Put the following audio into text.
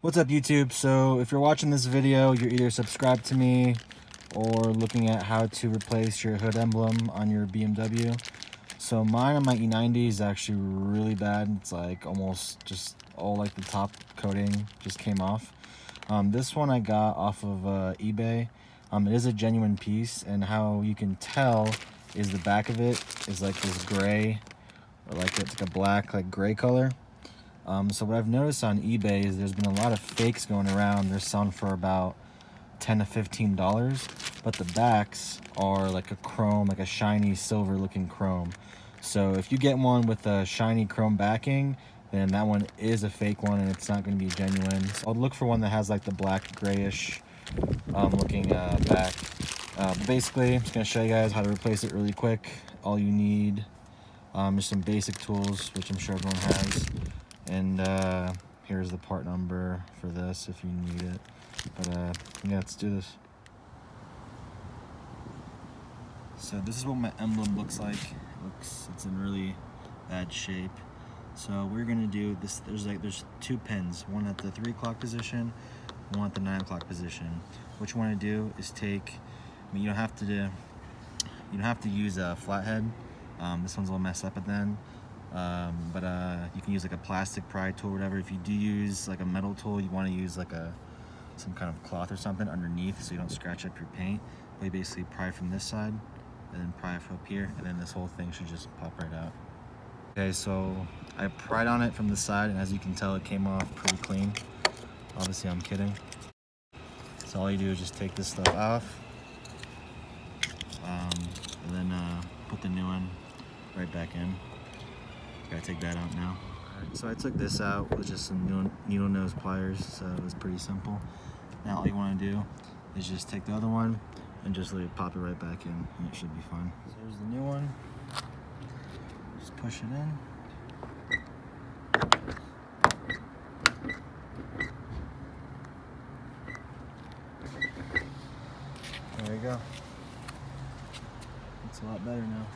What's up, YouTube? So if you're watching this video, you're either subscribed to me or looking at how to replace your hood emblem on your BMW. So mine on my E90 is actually really bad. It's like almost just all like the top coating just came off. This one I got off of eBay. It is a genuine piece, and how you can tell is the back of it is like this gray, or like it's like a black, like gray color. So what I've noticed on eBay is there's been a lot of fakes going around. They're selling for about $10 to $15, but the backs are like a chrome, like a shiny silver looking chrome. So if you get one with a shiny chrome backing, then that one is a fake one and it's not going to be genuine. So I'll look for one that has like the black grayish looking back. Basically, I'm just going to show you guys how to replace it really quick. All you need is some basic tools, which I'm sure everyone has. And here's the part number for this if you need it. But yeah, let's do this. So this is what my emblem looks like. It's in really bad shape. So what we're gonna do this. There's two pins, one at the 3 o'clock position, one at the 9 o'clock position. What you want to do is take. I mean, you don't have to use a flathead. This one's a little messed up at the end. But you can use like a plastic pry tool or whatever. If you do use like a metal tool, you want to use like some kind of cloth or something underneath so you don't scratch up your paint. But you basically pry from this side and then pry from up here, and then this whole thing should just pop right out. Okay, so I pried on it from the side, and as you can tell, it came off pretty clean. Obviously I'm kidding. So all you do is just take this stuff off, and then put the new one right back in. Gotta take that out now. Alright, so I took this out with just some needle nose pliers, so it was pretty simple. Now all you want to do is just take the other one and just let it pop it right back in, and it should be fine. So here's the new one. Just push it in. There you go. It's a lot better now.